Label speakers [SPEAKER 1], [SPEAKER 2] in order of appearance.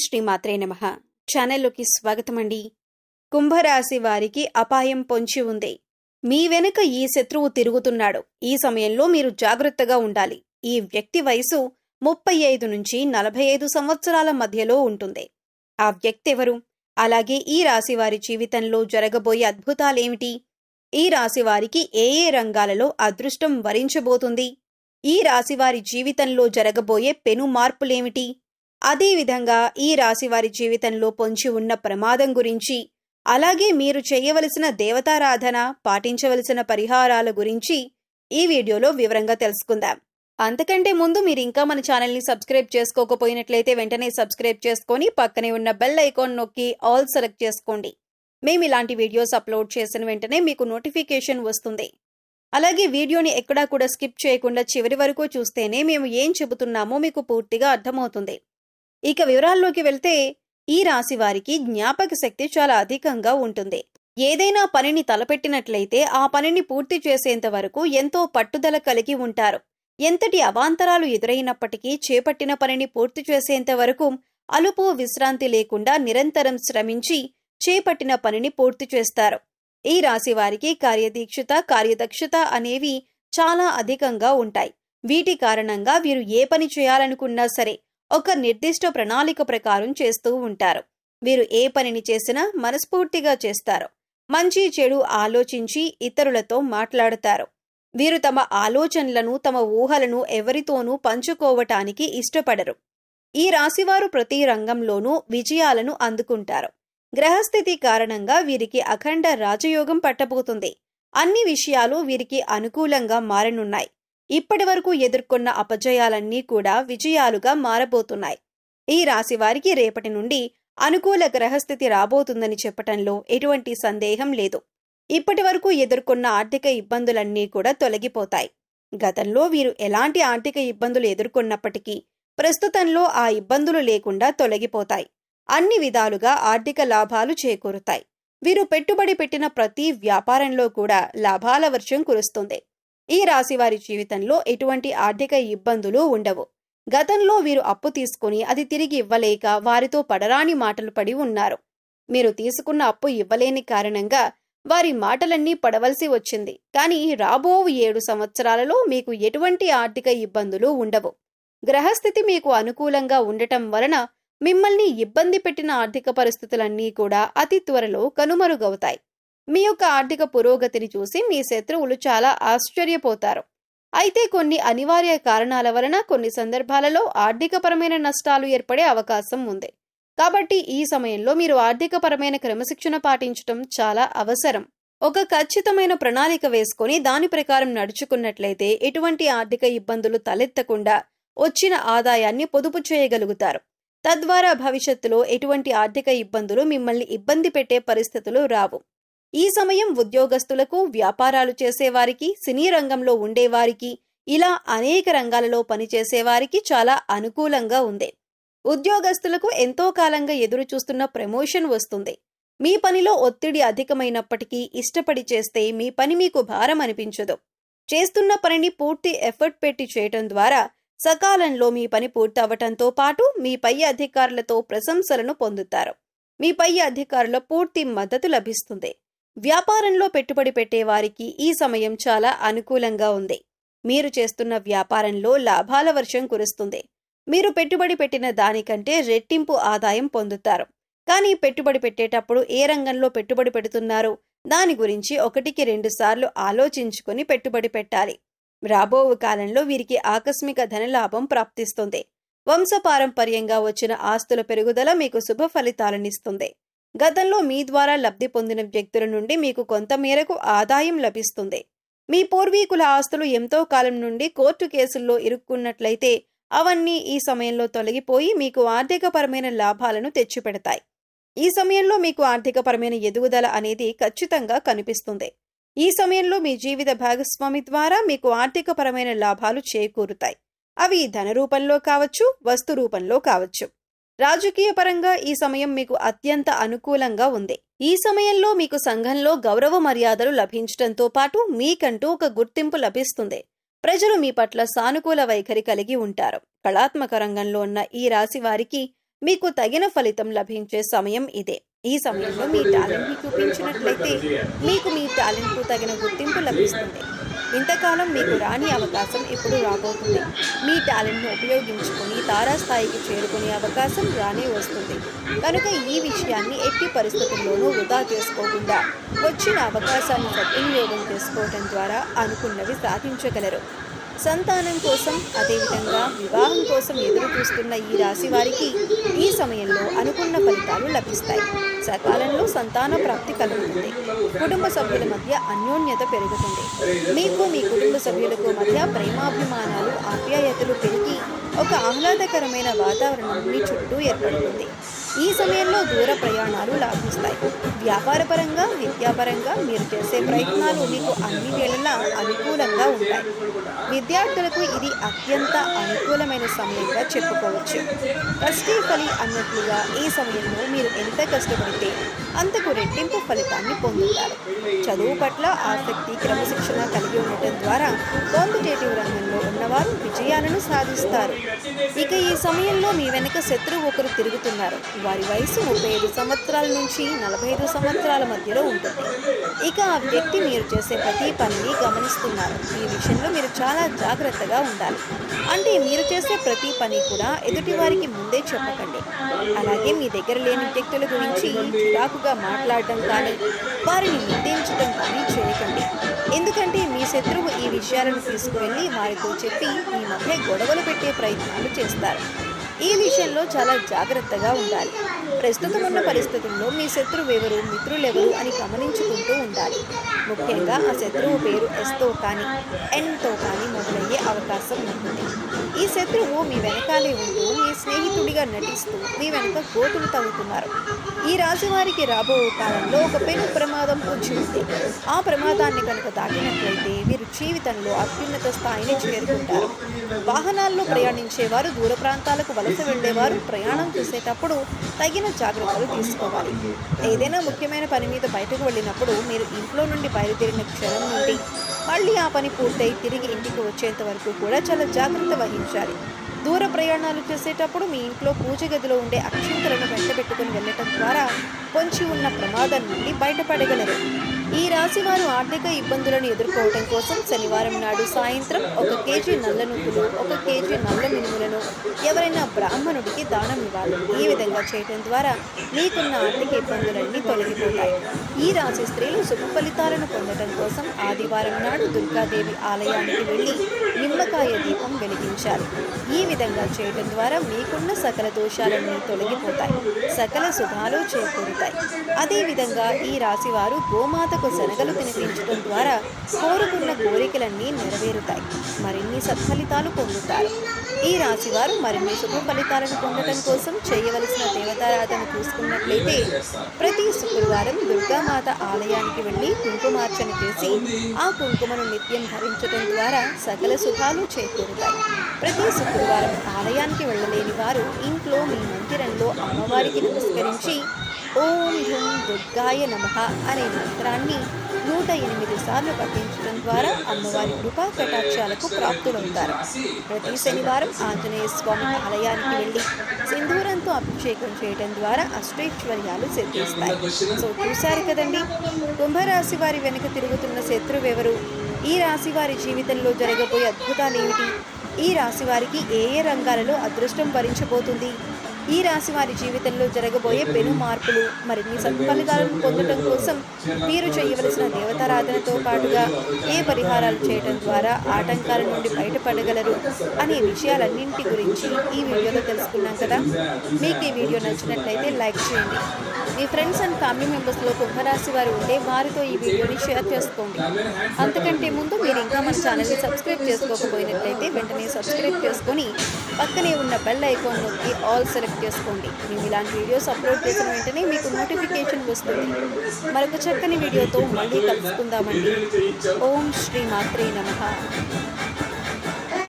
[SPEAKER 1] శ్రీమాత్రే నమః. ఛానల్లోకి స్వాగతమండి. కుంభరాశి వారికి అపాయం పొంచి ఉంది. మీ వెనుక ఈ శత్రువు తిరుగుతున్నాడు. ఈ సమయంలో మీరు జాగ్రత్తగా ఉండాలి. ఈ వ్యక్తి వయసు 35 నుంచి 45 సంవత్సరాల మధ్యలో ఉంటుంది. ఆ వ్యక్తి ఎవరు? అలాగే ఈ రాశి వారి జీవితంలో జరగబోయే అద్భుతాలేమిటి? ఈ రాశి వారికి ఏ రంగాలలో అదృష్టం వరించబోతుంది? ఈ రాశి వారి జీవితంలో జరగబోయే పెను మార్పులేమిటి? అదేవిధంగా ఈ రాశి వారి జీవితంలో పొంచి ఉన్న ప్రమాదం గురించి, అలాగే మీరు చేయవలసిన దేవతారాధన, పాటించవలసిన పరిహారాల గురించి ఈ వీడియోలో వివరంగా తెలుసుకుందాం. అంతకంటే ముందు మీరు ఇంకా మన ఛానల్ని సబ్స్క్రైబ్ చేసుకోకపోయినట్లయితే వెంటనే సబ్స్క్రైబ్ చేసుకొని పక్కనే ఉన్న బెల్ ఐకాన్ నొక్కి ఆల్ సెలెక్ట్ చేసుకోండి. మేము ఇలాంటి వీడియోస్ అప్లోడ్ చేసిన వెంటనే మీకు నోటిఫికేషన్ వస్తుంది. అలాగే వీడియోని ఎక్కడా కూడా స్కిప్ చేయకుండా చివరి వరకు చూస్తేనే మేము ఏం చెబుతున్నామో మీకు పూర్తిగా అర్థమవుతుంది. ఇక వివరాల్లోకి వెళ్తే, ఈ రాశి వారికి జ్ఞాపక శక్తి చాలా అధికంగా ఉంటుంది. ఏదైనా పనిని తలపెట్టినట్లయితే ఆ పనిని పూర్తి చేసేంత వరకు ఎంతో పట్టుదల కలిగి ఉంటారు. ఎంతటి అవాంతరాలు ఎదురైనప్పటికీ చేపట్టిన పనిని పూర్తి చేసేంత వరకు అలుపు విశ్రాంతి లేకుండా నిరంతరం శ్రమించి చేపట్టిన పనిని పూర్తి చేస్తారు. ఈ రాశి వారికి కార్యదీక్షత, కార్యదక్షత అనేవి చాలా అధికంగా ఉంటాయి. వీటి కారణంగా వీరు ఏ పని చేయాలనుకున్నా సరే ఒక నిర్దిష్ట ప్రణాళిక ప్రకారం చేస్తూ ఉంటారు. వీరు ఏ పనిని చేసినా మనస్ఫూర్తిగా చేస్తారు. మంచి చెడు ఆలోచించి ఇతరులతో మాట్లాడతారు. వీరు తమ ఆలోచనలను, తమ ఊహలను ఎవరితోనూ పంచుకోవటానికి ఇష్టపడరు. ఈ రాశివారు ప్రతి రంగంలోనూ విజయాలను అందుకుంటారు. గ్రహస్థితి కారణంగా వీరికి అఖండ రాజయోగం పట్టబోతుంది. అన్ని విషయాలు వీరికి అనుకూలంగా మారనున్నాయి. ఇప్పటి వరకు ఎదుర్కొన్న అపజయాలన్నీ కూడా విజయాలుగా మారబోతున్నాయి. ఈ రాశి వారికి రేపటి నుండి అనుకూల గ్రహస్థితి రాబోతుందని చెప్పటంలో ఎటువంటి సందేహం లేదు. ఇప్పటి వరకు ఎదుర్కొన్న ఆర్థిక ఇబ్బందులన్నీ కూడా తొలగిపోతాయి. గతంలో వీరు ఎలాంటి ఆర్థిక ఇబ్బందులు ఎదుర్కొన్నప్పటికీ ప్రస్తుతంలో ఆ ఇబ్బందులు లేకుండా తొలగిపోతాయి. అన్ని విధాలుగా ఆర్థిక లాభాలు చేకూరుతాయి. వీరు పెట్టుబడి పెట్టిన ప్రతి వ్యాపారంలో కూడా లాభాల వర్షం కురుస్తుంది. ఈ రాశి వారి జీవితంలో ఎటువంటి ఆర్థిక ఇబ్బందులు ఉండవు. గతంలో వీరు అప్పు తీసుకుని అది తిరిగి ఇవ్వలేక వారితో పడరాని మాటలు పడి ఉన్నారు. మీరు తీసుకున్న అప్పు ఇవ్వలేని కారణంగా వారి మాటలన్నీ పడవలసి వచ్చింది. కానీ రాబో 7 సంవత్సరాలలో మీకు ఎటువంటి ఆర్థిక ఇబ్బందులు ఉండవు. గ్రహస్థితి మీకు అనుకూలంగా ఉండటం వలన మిమ్మల్ని ఇబ్బంది పెట్టిన ఆర్థిక పరిస్థితులన్నీ కూడా అతి త్వరలో కనుమరుగవుతాయి. మీ యొక్క ఆర్థిక పురోగతిని చూసి మీ శత్రువులు చాలా ఆశ్చర్యపోతారు. అయితే కొన్ని అనివార్య కారణాల వలన కొన్ని సందర్భాలలో ఆర్థికపరమైన నష్టాలు ఏర్పడే అవకాశం ఉంది. కాబట్టి ఈ సమయంలో మీరు ఆర్థికపరమైన క్రమశిక్షణ పాటించడం చాలా అవసరం. ఒక ఖచ్చితమైన ప్రణాళిక వేసుకొని దాని ప్రకారం నడుచుకున్నట్లయితే ఎటువంటి ఆర్థిక ఇబ్బందులు తలెత్తకుండా వచ్చిన ఆదాయాన్ని పొదుపు చేయగలుగుతారు. తద్వారా భవిష్యత్తులో ఎటువంటి ఆర్థిక ఇబ్బందులు మిమ్మల్ని ఇబ్బంది పెట్టే పరిస్థితులు రావు. ఈ సమయం ఉద్యోగస్తులకు, వ్యాపారాలు చేసేవారికి, సినీ రంగంలో ఉండేవారికి, ఇలా అనేక రంగాలలో పనిచేసేవారికి చాలా అనుకూలంగా ఉంది. ఉద్యోగస్తులకు ఎంతో కాలంగా ఎదురు చూస్తున్న ప్రమోషన్ వస్తుంది. మీ పనిలో ఒత్తిడి అధికమైనప్పటికీ ఇష్టపడి చేస్తే మీ పని మీకు భారం అనిపించదు. చేస్తున్న పనిని పూర్తి ఎఫర్ట్ పెట్టి చేయటం ద్వారా సకాలంలో మీ పని పూర్తవటంతో పాటు మీ పై అధికారులతో ప్రశంసలను పొందుతారు. మీ పై అధికారుల పూర్తి మద్దతు లభిస్తుంది. వ్యాపారంలో పెట్టుబడి పెట్టే వారికి ఈ సమయం చాలా అనుకూలంగా ఉంది. మీరు చేస్తున్న వ్యాపారంలో లాభాల వర్షం కురుస్తుంది. మీరు పెట్టుబడి పెట్టిన దానికంటే రెట్టింపు ఆదాయం పొందుతారు. కానీ పెట్టుబడి పెట్టేటప్పుడు ఏ రంగంలో పెట్టుబడి పెడుతున్నారో దాని గురించి 1-2 సార్లు ఆలోచించుకొని పెట్టుబడి పెట్టాలి. రాబో కాలంలో వీరికి ఆకస్మిక ధనలాభం ప్రాప్తిస్తుంది. వంశపారంపర్యంగా వచ్చిన ఆస్తుల పెరుగుదల మీకు శుభ ఫలితాలనిస్తుంది. గతంలో మీ ద్వారా లబ్ధి పొందిన వ్యక్తుల నుండి మీకు కొంత మేరకు ఆదాయం లభిస్తుంది. మీ పూర్వీకుల ఆస్తులు ఎంతో కాలం నుండి కోర్టు కేసుల్లో ఇరుక్కున్నట్లయితే అవన్నీ ఈ సమయంలో తొలగిపోయి మీకు ఆర్థికపరమైన లాభాలను తెచ్చిపెడతాయి. ఈ సమయంలో మీకు ఆర్థికపరమైన ఎదుగుదల అనేది ఖచ్చితంగా కనిపిస్తుంది. ఈ సమయంలో మీ జీవిత భాగస్వామి ద్వారా మీకు ఆర్థికపరమైన లాభాలు చేకూరుతాయి. అవి ధన రూపంలో కావచ్చు, వస్తు రూపంలో కావచ్చు. రాజకీయ పరంగా ఈ సమయం మీకు అత్యంత అనుకూలంగా ఉంది. ఈ సమయంలో మీకు సంఘంలో గౌరవ మర్యాదలు లభించడంతో పాటు మీకంటూ ఒక గుర్తింపు లభిస్తుంది. ప్రజలు మీ పట్ల సానుకూల వైఖరి కలిగి ఉంటారు. కళాత్మక రంగంలో ఉన్న ఈ రాశి వారికి మీకు తగిన ఫలితం లభించే సమయం ఇదే. ఈ సమయంలో మీ టాలెంట్ని చూపించినట్లయితే మీకు మీ టాలెంట్కు తగిన గుర్తింపు లభిస్తుంది. ఇంతకాలం మీకు రాని అవకాశం ఇప్పుడు రాబోతుంది. మీ టాలెంట్ను ఉపయోగించుకొని తారాస్థాయికి చేరుకునే అవకాశం రానే వస్తుంది. కనుక ఈ విషయాన్ని ఎట్టి పరిస్థితుల్లోనూ వృధా చేసుకోకుండా వచ్చిన అవకాశాన్ని సద్వినియోగం చేసుకోవడం ద్వారా అనుకున్నవి సాధించగలరు. సంతానం కోసం, అదేవిధంగా వివాహం కోసం ఎదురు చూస్తున్న ఈ రాశి వారికి ఈ సమయంలో అనుకున్న ఫలితాలు లభిస్తాయి. సకాలంలో సంతాన ప్రాప్తి కలుగుతుంది. కుటుంబ సభ్యుల మధ్య అన్యోన్యత పెరుగుతుంది. మీకు మీ కుటుంబ సభ్యులకు మధ్య ప్రేమాభిమానాలు, ఆప్యాయతలు పెరిగి ఒక ఆహ్లాదకరమైన వాతావరణం మీ చుట్టూ ఏర్పడుతుంది. ఈ సమయంలో దూర ప్రయాణాలు లాభిస్తాయి. వ్యాపారపరంగా, విద్యాపరంగా మీరు చేసే ప్రయత్నాలు మీకు అన్ని వేళలా అనుకూలంగా ఉంటాయి. విద్యార్థులకు ఇది అత్యంత అనుకూలమైన సమయంగా చెప్పుకోవచ్చు. కష్టే ఫలి అన్నట్లుగా ఈ సమయంలో మీరు ఎంత కష్టపడితే అంతకు రెట్టింపు ఫలితాన్ని పొందుతారు. చదువు పట్ల ఆసక్తి, క్రమశిక్షణ కలిగి ఉండటం ద్వారా కాంపిటేటివ్ రంగంలో ఉన్నవారు విజయాలను సాధిస్తారు. ఇక ఈ సమయంలో మీ వెనుక శత్రువు ఒకరు తిరుగుతున్నారు. వారి వయసు 35 సంవత్సరాల నుంచి 45 సంవత్సరాల మధ్యలో ఉంటుంది. ఇక ఆ వ్యక్తి మీరు చేసే ప్రతి పనిని గమనిస్తున్నారు. ఈ విషయంలో మీరు చాలా జాగ్రత్తగా ఉండాలి. అంటే మీరు చేసే ప్రతి పని కూడా ఎదుటి వారికి ముందే చెప్పకండి. అలాగే మీ దగ్గర లేని వ్యక్తుల గురించి చిరాకుగా మాట్లాడడం కానీ, వారిని నిందించడం కానీ చేయకండి. ఎందుకంటే మీ శత్రువు ఈ విషయాలను తీసుకువెళ్ళి వారితో చెప్పి మీ మధ్య గొడవలు పెట్టే ప్రయత్నాలు చేస్తారు. ఈ విషయంలో చాలా జాగ్రత్తగా ఉండాలి. ప్రస్తుతం ఉన్న పరిస్థితుల్లో మీ శత్రువు ఎవరు, మిత్రులెవరు అని గమనించుకుంటూ ఉండాలి. ముఖ్యంగా ఆ శత్రువు పేరు ఎస్తో కానీ ఎన్తో కానీ మొదలయ్యే అవకాశం ఉంటుంది. ఈ శత్రువు మీ వెనకాలే ఉంటూ మీ స్నేహితుడిగా నటిస్తూ మీ వెనక గోతులు తవ్వుతున్నారు. ఈ రాశి వారికి రాబో కాలంలో ఒక పెను ప్రమాదం వచ్చి ఉంది. ఆ ప్రమాదాన్ని కనుక దాటినట్లయితే వీరు జీవితంలో అత్యున్నత స్థాయిని చేరుకుంటారు. వాహనాల్లో ప్రయాణించేవారు, దూర ప్రాంతాలకు వలస వెళ్లేవారు ప్రయాణం చేసేటప్పుడు తగిన జాగ్రత్తలు తీసుకోవాలి. ఏదైనా ముఖ్యమైన పని మీద బయటకు వెళ్ళినప్పుడు మీరు ఇంట్లో నుండి బయలుదేరిన క్షణం నుండి మళ్ళీ ఆ పని పూర్తయి తిరిగి ఇంటికి వచ్చేంత వరకు కూడా చాలా జాగ్రత్త వహించాలి. దూర ప్రయాణాలు చేసేటప్పుడు మీ ఇంట్లో పూజ గదిలో ఉండే అక్షింతలను వెంటబెట్టుకుని వెళ్ళటం ద్వారా పొంచి ఉన్న ప్రమాదం నుండి బయటపడగలరు. ఈ రాశివారు ఆర్థిక ఇబ్బందులను ఎదుర్కోవడం కోసం శనివారం నాడు సాయంత్రం 1 కేజీ నల్ల నువ్వులు, 1 కేజీ నల్ల మినుములను ఎవరైనా బ్రాహ్మణుడికి దానం ఇవ్వాలి. ఈ విధంగా చేయడం ద్వారా మీకున్న ఆర్థిక ఇబ్బందులన్నీ తొలగిపోతాయి. ఈ రాశి స్త్రీలు శుభ ఫలితాలను పొందడం కోసం ఆదివారం నాడు దుర్గాదేవి ఆలయానికి వెళ్ళి నిమ్మకాయ దీపం వెలిగించాలి. ఈ విధంగా చేయడం ద్వారా మీకున్న సకల దోషాలన్నీ తొలగిపోతాయి, సకల శుభాలు చేకూరుతాయి. అదేవిధంగా ఈ రాశివారు గోమాతకు శనగలు తినిపించడం ద్వారా కోరుకున్న కోరికలన్నీ నెరవేరుతాయి, మరిన్ని సత్ఫలితాలు పొందుతారు. ఈ రాశివారు మరిన్ని శుభ ఫలితాలను పొందడం కోసం చేయవలసిన దేవతారాధన చూసుకున్నట్లయితే ప్రతి శుక్రవారం దుర్గామాత ఆలయానికి వెళ్ళి కుంకుమార్చన చేసి ఆ కుంకుమను నిత్యం ధరించడం ద్వారా సకల శుభాలు చేకూరుతాయి. ప్రతి శుక్రవారం ఆలయానికి వెళ్ళలేని వారు ఇంట్లో మీ మందిరంలో అమ్మవారికి నమస్కరించి ఓం హ్రీం దుర్గాయ నమః అనే మంత్రాన్ని 108 సార్లు పఠించడం ద్వారా అమ్మవారి కృపా కటాక్షాలకు ప్రాప్తులవుతారు. ప్రతి శనివారం ఆంజనేయ స్వామి ఆలయానికి వెళ్ళి సింధూరంతో అభిషేకం చేయడం ద్వారా అష్టైశ్వర్యాలు సిద్ధిస్తాయి. సో చూశారు కదండి, కుంభరాశి వారి వెనుక తిరుగుతున్న శత్రువెవరు, ఈ రాశి వారి జీవితంలో జరగబోయే అద్భుతాలు ఏమిటి, ఈ రాశి వారికి ఏ ఏ రంగాలలో అదృష్టం భరించబోతుంది, ఈ రాశి వారి జీవితంలో జరగబోయే పెను మార్పులు, మరిన్ని సత్ఫలితాలను పొందడం కోసం మీరు చేయవలసిన దేవతారాధనతో పాటుగా ఏ పరిహారాలు చేయడం ద్వారా ఆటంకాల నుండి బయటపడగలరు అనే విషయాలన్నింటి గురించి ఈ వీడియోలో తెలుసుకున్నాం కదా. మీకు ఈ వీడియో నచ్చినట్లయితే లైక్ చేయండి. మీ ఫ్రెండ్స్ అండ్ ఫ్యామిలీ మెంబర్స్లో కుంభరాశి వారు ఉంటే వారితో ఈ వీడియోని షేర్ చేసుకోండి. అంతకంటే ముందు మీరు ఇంకా మన ఛానల్ని సబ్స్క్రైబ్ చేసుకోకపోయినట్లయితే వెంటనే సబ్స్క్రైబ్ చేసుకొని పక్కనే ఉన్న బెల్ ఐకాన్ నొక్కి ఆల్ సెలెక్ట్ చేసుకోండి. మేము ఇలాంటి వీడియోస్ అప్లోడ్ చేసిన వెంటనే మీకు నోటిఫికేషన్ వస్తుంది. మరొక చక్కని వీడియోతో మళ్ళీ కలుసుకుందామండి. ఓం శ్రీ మాత్రే నమః.